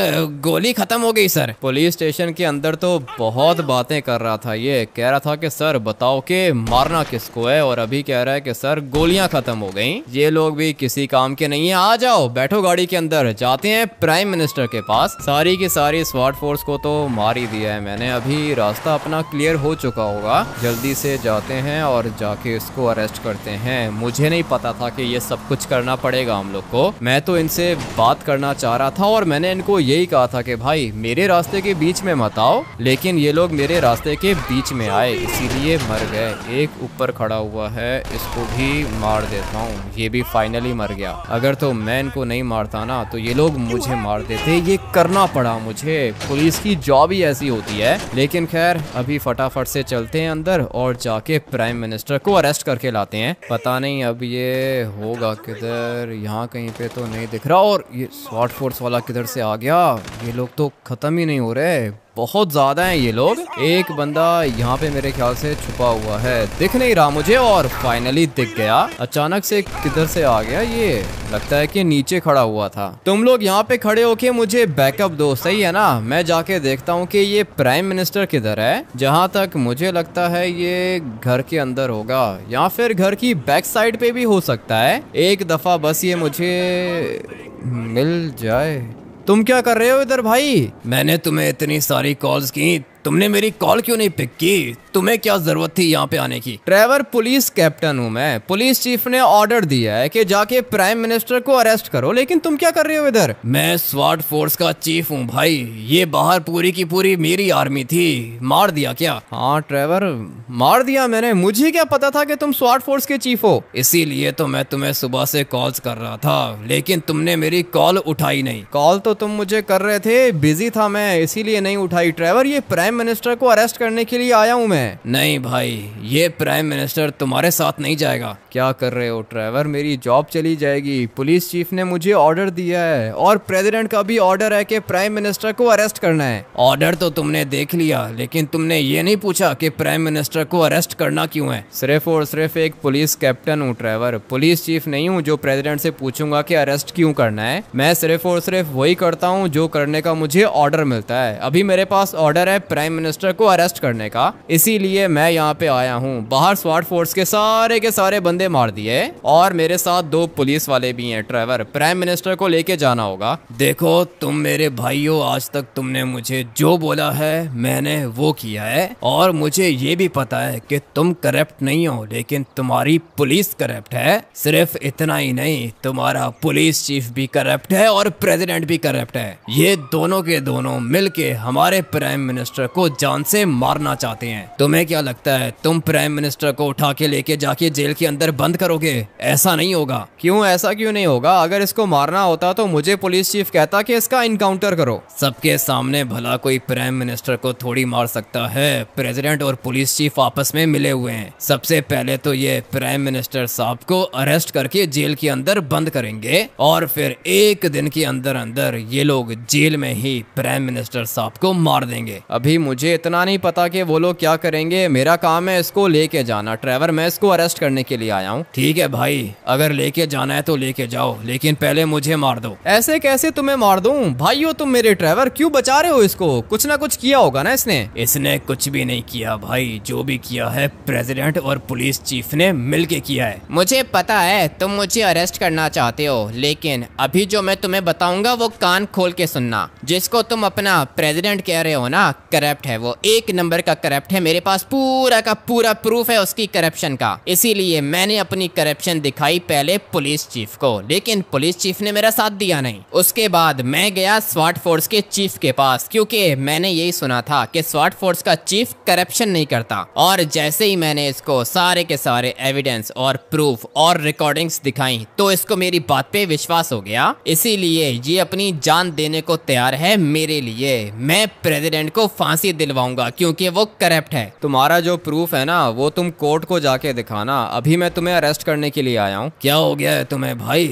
गोली खत्म हो गई सर।
पुलिस स्टेशन के अंदर तो बहुत बातें कर रहा था, ये कह रहा था कि सर बताओ कि मारना किसको है, और अभी कह रहा है कि सर गोलियां खत्म हो गई। ये लोग भी किसी काम के नहीं है। आ जाओ बैठो गाड़ी के अंदर, जाते हैं प्राइम मिनिस्टर के पास। सारी की सारी स्वाट फोर्स को तो मार ही दिया है मैंने, अभी रास्ता अपना क्लियर हो चुका होगा। जल्दी से जाते हैं और जाके इसको अरेस्ट करते हैं। मुझे नहीं पता था कि ये सब कुछ करना पड़ेगा हम लोग को। मैं तो इनसे बात करना चाह रहा था और मैंने इनको यही कहा था कि भाई मेरे रास्ते के बीच में मत आओ, लेकिन ये लोग मेरे रास्ते के बीच में आए, इसीलिए मर गए। एक ऊपर खड़ा हुआ है, इसको भी मार देता हूँ। ये भी फाइनली मर गया। अगर तो मैं इनको नहीं मारता ना तो ये लोग मुझे मार देते। ये करना पड़ा मुझे, पुलिस की जॉब ही ऐसी होती है। लेकिन खैर अभी फटाफट से चलते हैं अंदर और जाके प्राइम मिनिस्टर को अरेस्ट करके लाते हैं। पता नहीं अब ये होगा किधर, यहाँ कहीं पे तो नहीं दिख रहा। और ये स्वाट फोर्स वाला किधर से आ गया? ये लोग तो खत्म ही नहीं हो रहे, बहुत ज्यादा हैं ये लोग। एक बंदा यहाँ पे मेरे ख्याल से छुपा हुआ है, दिख नहीं रहा मुझे, और फाइनली दिख गया। अचानक से किधर से आ गया ये? लगता है कि नीचे खड़ा हुआ था। तुम लोग यहाँ पे खड़े होके मुझे बैकअप दो, सही है ना? मैं जाके देखता हूँ कि ये प्राइम मिनिस्टर किधर है। जहाँ तक मुझे लगता है ये घर के अंदर होगा या फिर घर की बैक साइड पे भी हो सकता है। एक दफा बस ये मुझे मिल जाए। तुम क्या कर रहे हो इधर भाई?
मैंने तुम्हें इतनी सारी कॉल्स की, तुमने मेरी कॉल क्यों नहीं पिक की? तुम्हें क्या जरूरत थी यहाँ पे आने की?
ट्रेवर पुलिस कैप्टन हूँ मैं। पुलिस चीफ ने ऑर्डर दिया है कि जाके प्राइम मिनिस्टर को अरेस्ट करो, लेकिन तुम क्या कर रहे हो इधर?
मैं स्वाट फोर्स का चीफ हूँ भाई, ये बाहर पूरी की पूरी मेरी आर्मी थी। मार दिया क्या?
हाँ ट्रेवर मार दिया मैंने, मुझे क्या पता था कि तुम स्वाट फोर्स के चीफ हो।
इसीलिए तो मैं तुम्हें सुबह से कॉल्स कर रहा था, लेकिन तुमने मेरी कॉल उठाई नहीं।
कॉल तो तुम मुझे कर रहे थे, बिजी था मैं, इसीलिए नहीं उठाई। ट्रेवर ये प्राइम मिनिस्टर को अरेस्ट करने के लिए आया हूँ मैं।
नहीं भाई, ये प्राइम मिनिस्टर तुम्हारे साथ नहीं जाएगा।
क्या कर रहे हो ट्रेवर? मेरी जॉब चली जाएगी। पुलिस चीफ ने मुझे ऑर्डर दिया है और प्रेसिडेंट का भी ऑर्डर है कि प्राइम मिनिस्टर को अरेस्ट करना है।
ऑर्डर तो तुमने देख लिया, लेकिन तुमने ये नहीं पूछा कि प्राइम मिनिस्टर को अरेस्ट करना क्यों है।
सिर्फ और सिर्फ एक पुलिस कैप्टन हूँ ट्रेवर, पुलिस चीफ नहीं हूँ जो प्रेसिडेंट से पूछूंगा कि अरेस्ट क्यों करना है। मैं सिर्फ और सिर्फ वही करता हूँ जो करने का मुझे ऑर्डर मिलता है। अभी मेरे पास ऑर्डर है प्राइम मिनिस्टर को अरेस्ट करने का, इसीलिए मैं यहाँ पे आया हूँ। बाहर स्वाट फोर्स के सारे बंदे मार दिए और मेरे साथ 2 पुलिस वाले भी हैं। ट्रेवर प्राइम मिनिस्टर को लेके जाना होगा।
देखो तुम मेरे भाई हो, आज तक तुमने मुझे जो बोला है मैंने वो किया है, और मुझे ये भी पता है कि तुम करप्ट नहीं हो, लेकिन तुम्हारी पुलिस करप्ट है। सिर्फ इतना ही नहीं, तुम्हारा पुलिस चीफ भी करप्ट है और प्रेसिडेंट भी करप्ट है। ये दोनों के दोनों मिलके हमारे प्राइम मिनिस्टर को जान से मारना चाहते हैं। तुम्हें क्या लगता है तुम प्राइम मिनिस्टर को उठा के लेके जाके जेल के अंदर बंद करोगे? ऐसा नहीं होगा।
क्यों, ऐसा क्यों नहीं होगा? अगर इसको मारना होता तो मुझे पुलिस चीफ कहता कि इसका इनकाउंटर करो।
सबके सामने भला कोई प्राइम मिनिस्टर को थोड़ी मार सकता है। प्रेसिडेंट और पुलिस चीफ आपस में मिले हुए हैं। सबसे पहले तो ये प्राइम मिनिस्टर साहब को अरेस्ट करके जेल के अंदर बंद करेंगे और फिर एक दिन के अंदर अंदर ये लोग जेल में ही प्राइम मिनिस्टर साहब को मार देंगे।
अभी मुझे इतना नहीं पता कि वो लोग क्या करेंगे। मेरा काम है इसको लेके जाना। ट्रेवर, मैं इसको अरेस्ट करने के लिए आया हूँ।
ठीक है भाई, अगर लेके जाना है तो लेके जाओ, लेकिन पहले मुझे मार दो।
ऐसे कैसे तुम्हें मार दूं? भाई हो तुम मेरे। ट्रेवर, क्यों बचा रहे हो इसको? कुछ ना कुछ किया होगा ना इसने।
इसने कुछ भी नहीं किया भाई, जो भी किया है प्रेसिडेंट और पुलिस चीफ ने मिलके किया है।
मुझे पता है तुम मुझे अरेस्ट करना चाहते हो, लेकिन अभी जो मैं तुम्हें बताऊंगा वो कान खोल के सुनना। जिसको तुम अपना प्रेसिडेंट कह रहे हो ना, करप्ट है वो, एक नंबर का करप्ट है। मेरे पास पूरा का पूरा प्रूफ है उसकी करप्शन का। इसीलिए मैंने अपनी करप्शन दिखाई पहले पुलिस चीफ को, लेकिन पुलिस चीफ ने मेरा साथ दिया नहीं। उसके बाद मैं गया स्वाट फोर्स के चीफ के पास, क्योंकि मैंने यही सुना था कि स्वाट फोर्स का चीफ करप्शन नहीं करता। और जैसे ही मैंने इसको सारे के सारे एविडेंस और प्रूफ और रिकॉर्डिंग्स दिखाई तो इसको मेरी बात पे विश्वास हो गया। इसीलिए ये अपनी जान देने को तैयार है मेरे लिए। मैं प्रेसिडेंट को फांसी दिलवाऊंगा क्योंकि वो करप्ट है।
तुम्हारा जो प्रूफ है ना वो तुम कोर्ट को जाके दिखाना। अभी मैं तुम्हें अरेस्ट करने के लिए आया हूँ।
क्या हो गया है तुम्हें भाई?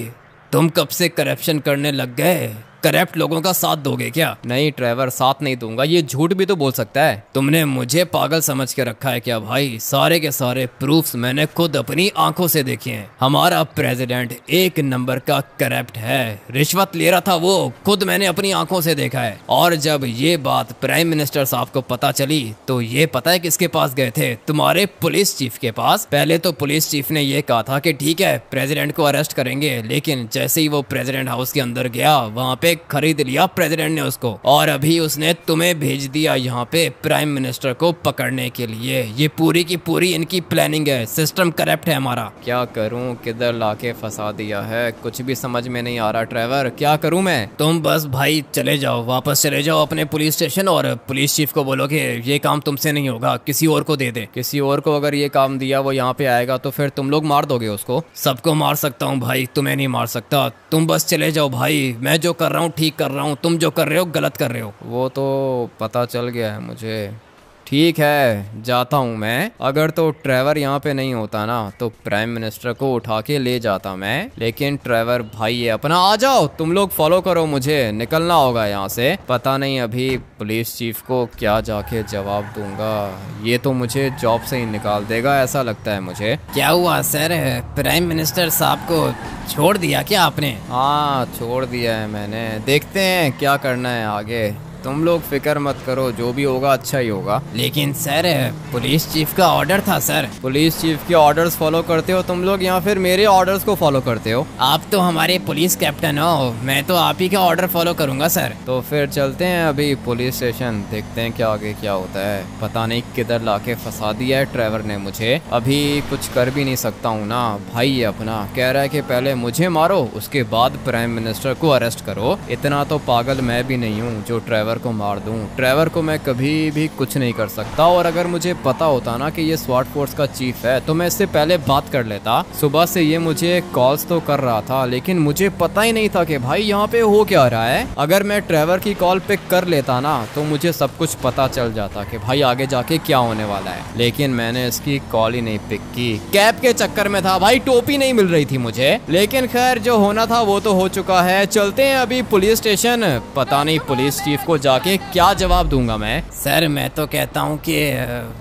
तुम कब से करप्शन करने लग गए? करप्ट लोगों का साथ दोगे क्या?
नहीं ट्रेवर, साथ नहीं दूंगा। ये झूठ भी तो बोल सकता है।
तुमने मुझे पागल समझ के रखा है क्या भाई? सारे के सारे प्रूफ्स मैंने खुद अपनी आंखों से देखे हैं। हमारा प्रेसिडेंट एक नंबर का करप्ट है। रिश्वत ले रहा था वो, खुद मैंने अपनी आंखों से देखा है। और जब ये बात प्राइम मिनिस्टर साहब को पता चली तो ये पता है किसके पास गए थे? तुम्हारे पुलिस चीफ के पास। पहले तो पुलिस चीफ ने ये कहा था कि ठीक है प्रेसिडेंट को अरेस्ट करेंगे, लेकिन जैसे ही वो प्रेसिडेंट हाउस के अंदर गया वहाँ पे खरीद लिया प्रेसिडेंट ने उसको, और अभी उसने तुम्हें भेज दिया यहाँ पे प्राइम मिनिस्टर को पकड़ने के लिए। ये पूरी की पूरी इनकी प्लानिंग है। सिस्टम करप्ट है हमारा।
क्या करूं, किधर लाके फंसा दिया है, कुछ भी समझ में नहीं आ रहा। ट्रेवर, क्या करूं मैं?
तुम बस भाई चले जाओ, वापस चले जाओ अपने पुलिस स्टेशन और पुलिस चीफ को बोलो कि ये काम तुमसे नहीं होगा, किसी और को दे दे।
किसी और को अगर ये काम दिया वो यहाँ पे आएगा तो फिर तुम लोग मार दोगे उसको?
सबको मार सकता हूँ भाई, तुम्हें नहीं मार सकता। तुम बस चले जाओ भाई, मैं जो कर रहा हूँ ठीक कर रहा हूँ, तुम जो कर रहे हो गलत कर रहे हो।
वो तो पता चल गया है मुझे। ठीक है, जाता हूँ मैं। अगर तो ट्रेवर यहाँ पे नहीं होता ना तो प्राइम मिनिस्टर को उठा के ले जाता मैं। लेकिन ट्रेवर भाई ये अपना, आ जाओ तुम लोग, फॉलो करो मुझे, निकलना होगा यहाँ से। पता नहीं अभी पुलिस चीफ को क्या जाके जवाब दूंगा। ये तो मुझे जॉब से ही निकाल देगा ऐसा लगता है मुझे।
क्या हुआ सर, प्राइम मिनिस्टर साहब को छोड़ दिया क्या आपने?
हाँ, छोड़ दिया है मैंने। देखते हैं क्या करना है आगे। तुम लोग फिक्र मत करो, जो भी होगा अच्छा ही होगा।
लेकिन सर पुलिस चीफ का ऑर्डर था सर।
पुलिस चीफ के ऑर्डर्स फॉलो करते हो तुम लोग या फिर मेरे ऑर्डर्स को फॉलो करते हो?
आप तो हमारे पुलिस कैप्टन हो, मैं तो आप ही का ऑर्डर फॉलो करूंगा सर।
तो फिर चलते हैं अभी पुलिस स्टेशन, देखते हैं क्या आगे क्या होता है। पता नहीं किधर लाके फंसा दिया है ट्रेवर ने मुझे। अभी कुछ कर भी नहीं सकता हूँ ना भाई। ये अपना कह रहा है कि पहले मुझे मारो उसके बाद प्राइम मिनिस्टर को अरेस्ट करो। इतना तो पागल मैं भी नहीं हूँ जो ट्रेवर को मार दूं। ट्रेवर को मैं कभी भी कुछ नहीं कर सकता। और अगर मुझे पता होता ना कि ये स्वाट फोर्स का चीफ है तो मैं इससे पहले बात कर लेता। सुबह से ये मुझे कॉल्स तो कर रहा था लेकिन मुझे पता ही नहीं था कि भाई यहाँ पे हो क्या रहा है। अगर मैं ट्रेवर की कॉल पिक कर लेता ना तो मुझे सब कुछ पता चल जाता कि भाई आगे जाके क्या होने वाला है। लेकिन मैंने इसकी कॉल ही नहीं पिक की। कैप के चक्कर में था भाई, टोपी नहीं मिल रही थी मुझे। लेकिन खैर जो होना था वो तो हो चुका है। चलते हैं अभी पुलिस स्टेशन। पता नहीं पुलिस चीफ को जाके क्या जवाब दूंगा मैं।
सर मैं तो कहता हूँ कि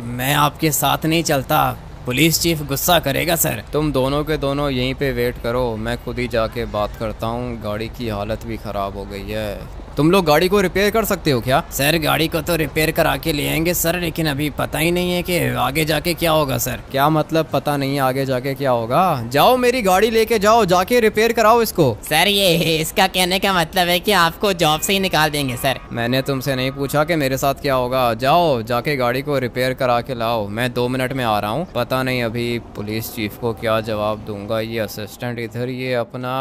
मैं आपके साथ नहीं चलता, पुलिस चीफ गुस्सा करेगा सर।
तुम दोनों के दोनों यहीं पे वेट करो, मैं खुद ही जाके बात करता हूँ। गाड़ी की हालत भी खराब हो गई है। तुम लोग गाड़ी को रिपेयर कर सकते हो क्या?
सर गाड़ी को तो रिपेयर करा के ले आएंगे सर, लेकिन अभी पता ही नहीं है कि आगे जाके क्या होगा सर।
क्या मतलब पता नहीं है आगे जाके क्या होगा? जाओ मेरी गाड़ी लेके जाओ, जाके रिपेयर कराओ इसको।
सर ये इसका कहने का मतलब है कि आपको जॉब से ही निकाल देंगे सर।
मैंने तुमसे नहीं पूछा कि मेरे साथ क्या होगा। जाओ जाके गाड़ी को रिपेयर करा के लाओ, मैं 2 मिनट में आ रहा हूँ। पता नहीं अभी पुलिस चीफ को क्या जवाब दूंगा। ये असिस्टेंट इधर, ये अपना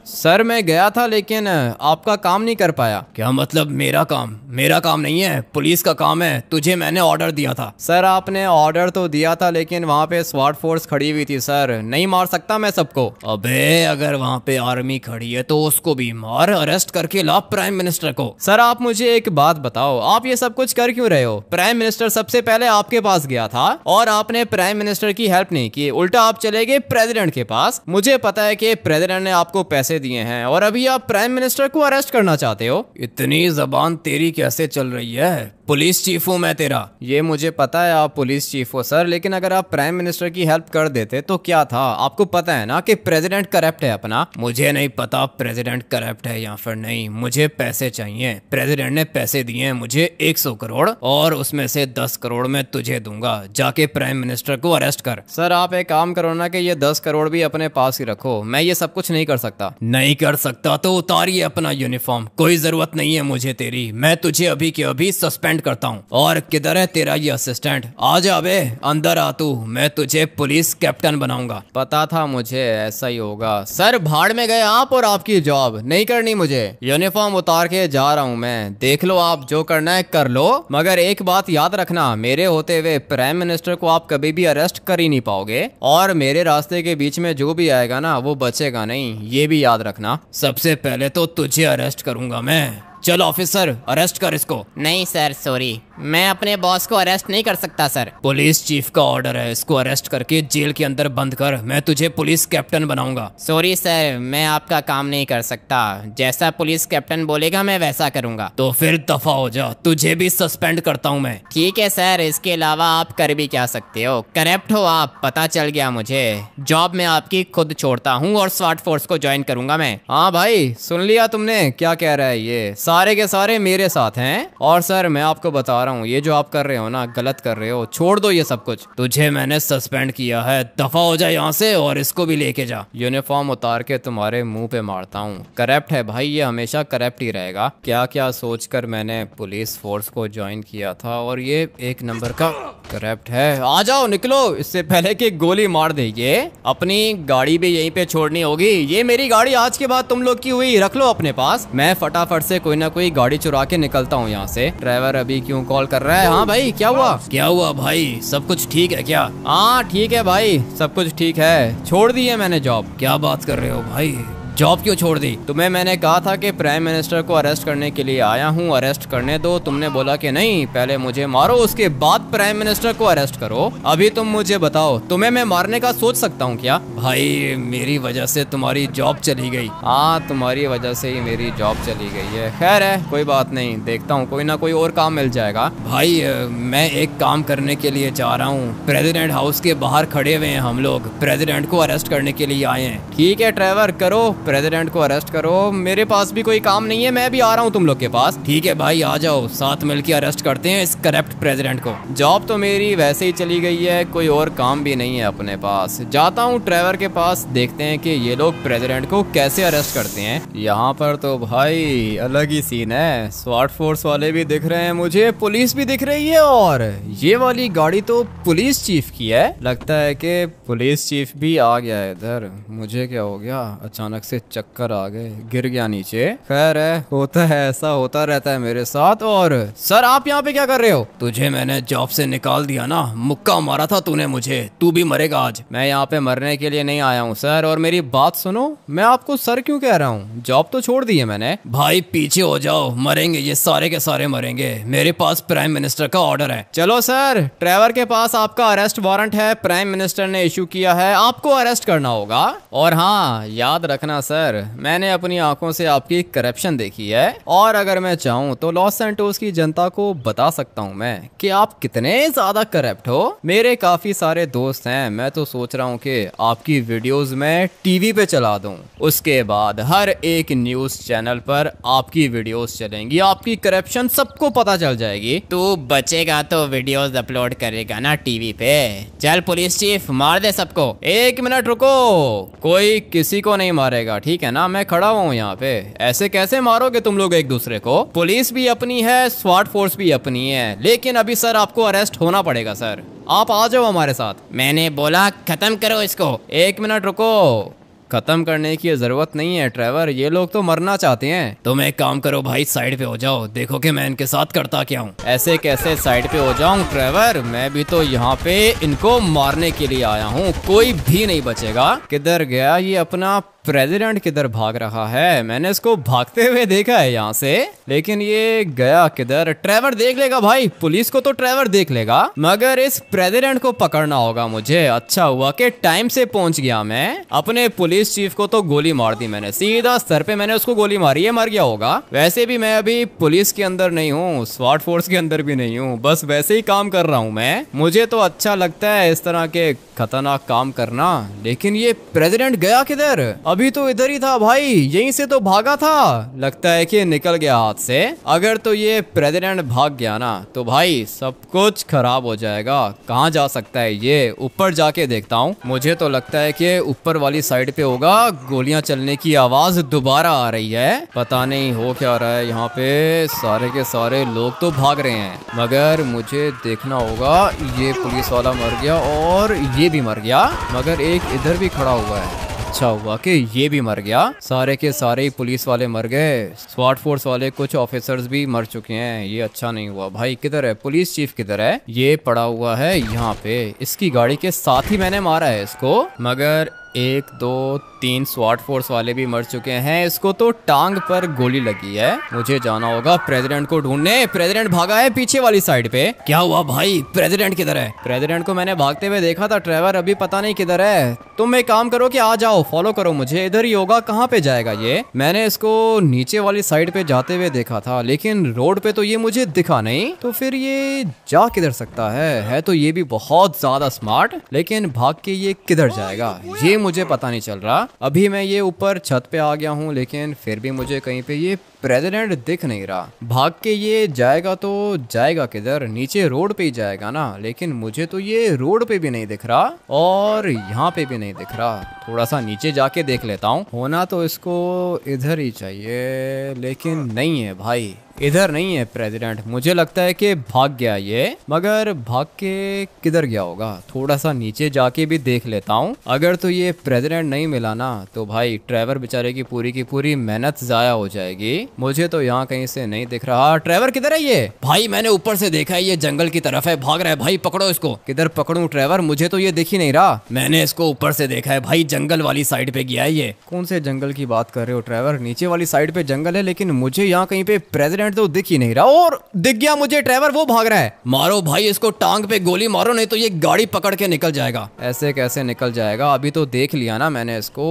सर मैं गया था लेकिन आपका काम नहीं कर पाया।
क्या मतलब मेरा काम? मेरा काम नहीं है, पुलिस का काम है। तुझे मैंने ऑर्डर दिया था।
सर आपने ऑर्डर तो दिया था लेकिन वहाँ पे स्वाट फोर्स खड़ी हुई थी सर, नहीं मार सकता मैं सबको।
अबे अगर वहाँ पे आर्मी खड़ी है तो उसको भी मार, अरेस्ट करके ला प्राइम मिनिस्टर को।
सर आप मुझे एक बात बताओ, आप ये सब कुछ कर क्यों रहे हो? प्राइम मिनिस्टर सबसे पहले आपके पास गया था और आपने प्राइम मिनिस्टर की हेल्प नहीं की, उल्टा आप चले गए प्रेसिडेंट के पास। मुझे पता है कि प्रेसिडेंट ने आपको पैसे दिए हैं और अभी आप प्राइम मिनिस्टर को अरेस्ट करना चाहते हो।
इतनी जबान तेरी कैसे चल रही है? पुलिस चीफ हूँ मैं तेरा।
ये मुझे पता है आप पुलिस चीफ हो सर, लेकिन अगर आप प्राइम मिनिस्टर की हेल्प कर देते तो क्या था? आपको पता है ना कि प्रेसिडेंट करप्ट है अपना।
मुझे नहीं पता प्रेसिडेंट करप्ट है या फिर नहीं, मुझे पैसे चाहिए। प्रेसिडेंट ने पैसे दिए हैं मुझे 100 करोड़ और उसमें से 10 करोड़ मैं तुझे दूंगा। जाके प्राइम मिनिस्टर को अरेस्ट कर।
सर आप एक काम करो ना कि ये 10 करोड़ भी अपने पास ही रखो, मैं ये सब कुछ नहीं कर सकता।
नहीं कर सकता तो उतारिए अपना यूनिफॉर्म, कोई जरूरत नहीं है मुझे तेरी। मैं तुझे अभी के अभी सस्पेंड करता हूँ। और किधर है तेरा ये असिस्टेंट? आ जा बे, अंदर आ तू, मैं तुझे पुलिस कैप्टन बनाऊंगा।
पता था मुझे ऐसा ही होगा। सर भाड़ में गए आप और आपकी जॉब नहीं करनी मुझे। यूनिफॉर्म उतार के जा रहा हूँ मैं, देख लो आप जो करना है कर लो, मगर एक बात याद रखना, मेरे होते हुए प्राइम मिनिस्टर को आप कभी भी अरेस्ट कर ही नहीं पाओगे और मेरे रास्ते के बीच में जो भी आएगा ना वो बचेगा नहीं, ये भी याद रखना।
सबसे पहले तो तुझे अरेस्ट करूंगा मैं। चल ऑफिसर अरेस्ट कर इसको।
नहीं सर सॉरी, मैं अपने बॉस को अरेस्ट नहीं कर सकता सर।
पुलिस चीफ का ऑर्डर है, इसको अरेस्ट करके जेल के अंदर बंद कर, मैं तुझे पुलिस कैप्टन बनाऊंगा।
सॉरी सर, मैं आपका काम नहीं कर सकता, जैसा पुलिस कैप्टन बोलेगा मैं वैसा करूंगा।
तो फिर दफा हो जा, तुझे भी सस्पेंड करता हूँ मैं।
ठीक है सर, इसके अलावा आप कर भी क्या सकते हो? करप्ट हो आप, पता चल गया मुझे। जॉब में आपकी खुद छोड़ता हूँ और स्वाट फोर्स को ज्वाइन करूंगा मैं।
हाँ भाई सुन लिया तुमने क्या कह रहा है, ये सारे के सारे मेरे साथ हैं। और सर मैं आपको बता रहा हूँ ये जो आप कर रहे हो ना गलत कर रहे हो, छोड़ दो ये सब कुछ।
तुझे मैंने सस्पेंड किया है, दफा हो जाए यहाँ से और इसको भी लेके जा।
यूनिफॉर्म उतार के तुम्हारे मुंह पे मारता हूँ। करप्ट है भाई, ये हमेशा करप्ट ही रहेगा। क्या क्या सोचकर मैंने पुलिस फोर्स को ज्वाइन किया था और ये एक नंबर का करप्ट है। आ जाओ निकलो इससे पहले कि गोली मार देंगे। अपनी गाड़ी भी यहीं पे छोड़नी होगी, ये मेरी गाड़ी आज के बाद तुम लोग की हुई, रख लो अपने पास। मैं फटाफट से कोई ना कोई गाड़ी चुरा के निकलता हूँ यहाँ से। ड्राइवर अभी क्यों कॉल कर रहा है? हाँ भाई क्या हुआ?
क्या हुआ भाई, सब कुछ ठीक है क्या?
हाँ ठीक है भाई, सब कुछ ठीक है, छोड़ दी है मैंने जॉब।
क्या बात कर रहे हो भाई, जॉब क्यों छोड़ दी?
तुम्हें मैंने कहा था कि प्राइम मिनिस्टर को अरेस्ट करने के लिए आया हूँ, अरेस्ट करने दो। तुमने बोला कि नहीं पहले मुझे मारो उसके बाद प्राइम मिनिस्टर को अरेस्ट करो। अभी तुम मुझे बताओ तुम्हें मैं मारने का सोच सकता हूँ क्या?
भाई मेरी वजह से तुम्हारी जॉब चली गई।
हाँ तुम्हारी वजह से ही मेरी जॉब चली गई है। खैर है कोई बात नहीं, देखता हूँ कोई ना कोई और काम मिल जाएगा।
भाई मैं एक काम करने के लिए जा रहा हूँ, प्रेसिडेंट हाउस के बाहर खड़े हुए हैं हम लोग, प्रेसिडेंट को अरेस्ट करने के लिए आए हैं।
ठीक है ड्राइवर करो, प्रेसिडेंट को अरेस्ट करो। मेरे पास भी कोई काम नहीं है, मैं भी आ रहा हूँ तुम लोग के पास।
ठीक है भाई आ जाओ, साथ मिलके अरेस्ट करते हैं इस करप्ट प्रेसिडेंट को।
जॉब तो मेरी वैसे ही चली गई है, कोई और काम भी नहीं है अपने पास। जाता हूँ ड्राइवर के पास, देखते हैं कि ये लोग प्रेसिडेंट को कैसे अरेस्ट करते हैं। यहाँ पर तो भाई अलग ही सीन है, स्वाट फोर्स वाले भी दिख रहे हैं मुझे, पुलिस भी दिख रही है और ये वाली गाड़ी तो पुलिस चीफ की है। लगता है कि पुलिस चीफ भी आ गया है इधर। मुझे क्या हो गया, अचानक से चक्कर आ गए, गिर गया नीचे। खैर है, होता है, ऐसा होता रहता है मेरे साथ। और सर आप यहाँ पे क्या कर रहे हो?
तुझे मैंने जॉब से निकाल दिया ना, मुक्का मारा था तूने मुझे, तू भी मरेगा आज।
मैं यहाँ पे मरने के लिए नहीं आया हूँ सर, और मेरी बात सुनो, मैं आपको सर क्यों कह रहा हूँ? जॉब तो छोड़ दी है मैंने।
भाई पीछे हो जाओ, मरेंगे ये सारे के सारे मरेंगे, मेरे पास प्राइम मिनिस्टर का ऑर्डर है।
चलो सर, ड्राइवर के पास आपका अरेस्ट वारंट है, प्राइम मिनिस्टर ने इशू किया है, आपको अरेस्ट करना होगा। और हाँ याद रखना सर, मैंने अपनी आंखों से आपकी करप्शन देखी है, और अगर मैं चाहूँ तो लॉस सैंटोस की जनता को बता सकता हूँ मैं कि आप कितने ज्यादा करप्ट हो। मेरे काफी सारे दोस्त हैं, मैं तो सोच रहा हूँ कि आपकी वीडियोस में टीवी पे चला दूं, उसके बाद हर एक न्यूज चैनल पर आपकी वीडियोस चलेंगी, आपकी करप्शन सबको पता चल जाएगी।
तू बचेगा तो वीडियोस अपलोड करेगा ना टीवी पे। चल पुलिस चीफ मार दे सबको।
1 मिनट रुको, कोई किसी को नहीं मारेगा ठीक है ना, मैं खड़ा हुआ हूँ यहाँ पे। ऐसे कैसे मारोगे तुम लोग एक दूसरे को? पुलिस भी अपनी है, स्वाट फोर्स भी अपनी है, लेकिन अभी सर आपको अरेस्ट होना पड़ेगा सर, आप आ जाओ हमारे साथ।
मैंने बोला खत्म करो इसको।
1 मिनट रुको, खत्म करने की जरूरत नहीं है ट्रेवर, ये लोग तो मरना चाहते हैं।
तुम एक काम करो भाई, साइड पे हो जाओ, देखो कि मैं इनके साथ करता क्या हूँ।
ऐसे कैसे साइड पे हो जाऊं ट्रेवर, मैं भी तो यहाँ पे इनको मारने के लिए आया हूँ, कोई भी नहीं बचेगा। किधर गया ये अपना प्रेसिडेंट, किधर भाग रहा है? मैंने इसको भागते हुए देखा है यहाँ से, लेकिन ये गया किधर? ट्रेवर देख लेगा भाई, पुलिस को तो ट्रेवर देख लेगा, मगर इस प्रेसिडेंट को पकड़ना होगा मुझे। अच्छा हुआ कि टाइम से पहुंच गया मैं। अपने पुलिस चीफ को तो गोली मार दी मैंने, सीधा सर पे मैंने उसको गोली मारी है, मर गया होगा। वैसे भी मैं अभी पुलिस के अंदर नहीं हूँ, स्वाट फोर्स के अंदर भी नहीं हूँ, बस वैसे ही काम कर रहा हूँ मैं। मुझे तो अच्छा लगता है इस तरह के खतरनाक काम करना। लेकिन ये प्रेसिडेंट गया किधर? अभी तो इधर ही था भाई, यहीं से तो भागा था। लगता है कि निकल गया हाथ से। अगर तो ये प्रेसिडेंट भाग गया ना तो भाई सब कुछ खराब हो जाएगा। कहाँ जा सकता है ये? ऊपर जाके देखता हूँ। मुझे तो लगता है कि ऊपर वाली साइड पे होगा। गोलियां चलने की आवाज दोबारा आ रही है, पता नहीं हो क्या रहा है यहाँ पे। सारे के सारे लोग तो भाग रहे हैं, मगर मुझे देखना होगा। ये पुलिस वाला मर गया और ये भी मर गया, मगर एक इधर भी खड़ा हुआ है। अच्छा हुआ कि ये भी मर गया। सारे के सारे पुलिस वाले मर गए, स्वाट फोर्स वाले कुछ ऑफिसर्स भी मर चुके हैं। ये अच्छा नहीं हुआ भाई। किधर है पुलिस चीफ? किधर है? ये पड़ा हुआ है यहाँ पे, इसकी गाड़ी के साथ ही मैंने मारा है इसको, मगर 1 2 3 स्वाट फोर्स वाले भी मर चुके हैं। इसको तो टांग पर गोली लगी है। मुझे जाना होगा प्रेसिडेंट को ढूंढने। प्रेसिडेंट भागा है पीछे वाली साइड पे।
क्या हुआ भाई, प्रेसिडेंट किधर है?
प्रेसिडेंट को मैंने भागते हुए देखा था ट्रेवर, अभी पता नहीं किधर है। तुम एक काम करो कि आ जाओ, फॉलो करो मुझे, इधर ही होगा। कहाँ पे जाएगा ये? मैंने इसको नीचे वाली साइड पे जाते हुए देखा था, लेकिन रोड पे तो ये मुझे दिखा नहीं। तो फिर ये जा किधर सकता है तो ये भी बहुत ज्यादा स्मार्ट, लेकिन भाग के ये किधर जाएगा ये मुझे पता नहीं चल रहा। अभी मैं ये ऊपर छत पे आ गया हूँ, लेकिन फिर भी मुझे कहीं पे ये प्रेसिडेंट दिख नहीं रहा। भाग के ये जाएगा तो जाएगा किधर? नीचे रोड पे ही जाएगा ना, लेकिन मुझे तो ये रोड पे भी नहीं दिख रहा और यहाँ पे भी नहीं दिख रहा। थोड़ा सा नीचे जाके देख लेता हूँ। होना तो इसको इधर ही चाहिए, लेकिन नहीं है भाई, इधर नहीं है प्रेसिडेंट। मुझे लगता है कि भाग गया ये, मगर भाग के किधर गया होगा? थोड़ा सा नीचे जाके भी देख लेता हूँ। अगर तो ये प्रेसिडेंट नहीं मिला ना तो भाई ट्रेवर बेचारे की पूरी मेहनत जाया हो जाएगी। मुझे तो यहाँ कहीं से नहीं दिख रहा। ट्रेवर किधर है ये?
भाई मैंने ऊपर से देखा है, ये जंगल की तरफ है, भाग रहा है भाई, पकड़ो इसको।
किधर पकड़ूं ट्रेवर? मुझे तो ये दिख ही नहीं रहा।
मैंने इसको ऊपर से देखा है भाई, जंगल वाली साइड पे गया है ये।
कौन से जंगल की बात कर रहे हो ट्रेवर? नीचे वाली साइड पे जंगल है, लेकिन मुझे यहाँ कहीं पे प्रेसिडेंट तो दिख ही नहीं रहा। और दिख गया मुझे ट्रेवर, वो भाग रहा है।
मारो भाई इसको, टांग पे गोली मारो, नहीं तो ये गाड़ी पकड़ के निकल जाएगा।
ऐसे कैसे निकल जाएगा? अभी तो देख लिया ना मैंने इसको।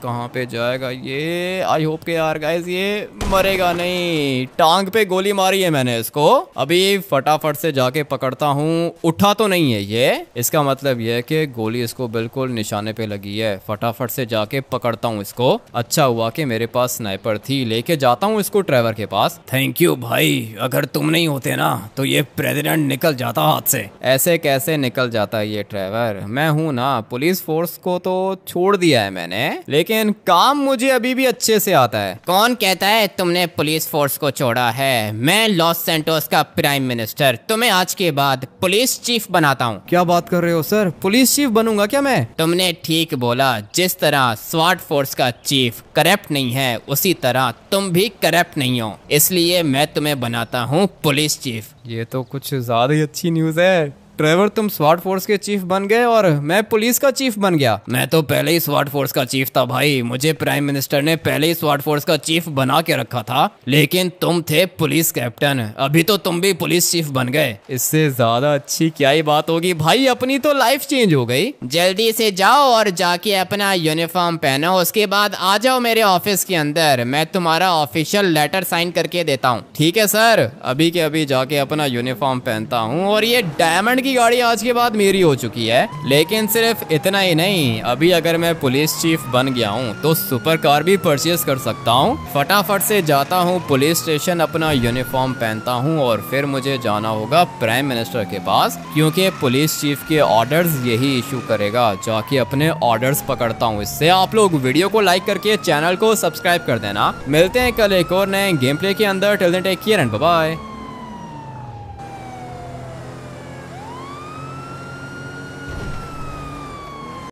कहाँ पे जाएगा ये? आई होप के यार गाइस ये मरेगा नहीं। टांग पे गोली मारी है मैंने इसको। अभी फटाफट से जाके पकड़ता हूँ। उठा तो नहीं है ये, इसका मतलब ये है कि गोली इसको बिल्कुल निशाने पे लगी है। फटाफट से जाके पकड़ता हूँ इसको। अच्छा हुआ कि मेरे पास स्नाइपर थी, लेके जाता हूँ इसको ट्रेवर के पास।
थैंक यू भाई, अगर तुम नहीं होते ना तो ये प्रेसिडेंट निकल जाता हाथ से।
ऐसे कैसे निकल जाता है ये ट्रेवर? मैं हूँ ना, पुलिस फोर्स को तो छोड़ दिया है मैंने, लेकिन काम मुझे अभी भी अच्छे से आता है।
कौन कहता है तुमने पुलिस फोर्स को छोड़ा है? मैं लॉस सैंटोस का प्राइम मिनिस्टर तुम्हें आज के बाद पुलिस चीफ बनाता हूँ।
क्या बात कर रहे हो सर? पुलिस चीफ बनूंगा क्या मैं?
तुमने ठीक बोला। जिस तरह स्वाट फोर्स का चीफ करप्ट नहीं है, उसी तरह तुम भी करप्ट नहीं हो, इसलिए मैं तुम्हें बनाता हूँ पुलिस चीफ।
ये तो कुछ ज्यादा ही अच्छी न्यूज़ है ट्रेवर। तुम स्वाट फोर्स के चीफ बन गए और मैं पुलिस का चीफ बन गया।
मैं तो पहले ही स्वाट फोर्स का चीफ था भाई, मुझे प्राइम मिनिस्टर ने पहले ही स्वाट फोर्स का चीफ बना के रखा था, लेकिन तुम थे पुलिस कैप्टन, अभी तो तुम भी पुलिस चीफ बन गए।
इससे ज्यादा अच्छी क्या ही बात होगी भाई, अपनी तो लाइफ चेंज हो गई।
जल्दी से जाओ और जाके अपना यूनिफॉर्म पहनो, उसके बाद आ जाओ मेरे ऑफिस के अंदर, मैं तुम्हारा ऑफिशियल लेटर साइन करके देता हूँ।
ठीक है सर, अभी के अभी जाके अपना यूनिफॉर्म पहनता हूँ। और ये डायमंड की गाड़ी आज के बाद मेरी हो चुकी है, लेकिन सिर्फ इतना ही नहीं, अभी अगर मैं पुलिस चीफ बन गया हूँ तो सुपर कार भी परचेज कर सकता हूँ। फटाफट से जाता हूँ पुलिस स्टेशन, अपना यूनिफॉर्म पहनता हूँ और फिर मुझे जाना होगा प्राइम मिनिस्टर के पास, क्योंकि पुलिस चीफ के ऑर्डर्स यही इशू करेगा। जाके अपने ऑर्डर्स पकड़ता हूँ इससे। आप लोग वीडियो को लाइक करके चैनल को सब्सक्राइब कर देना। मिलते हैं कल एक और नए गेम प्ले के अंदर। Till then take care and bye bye.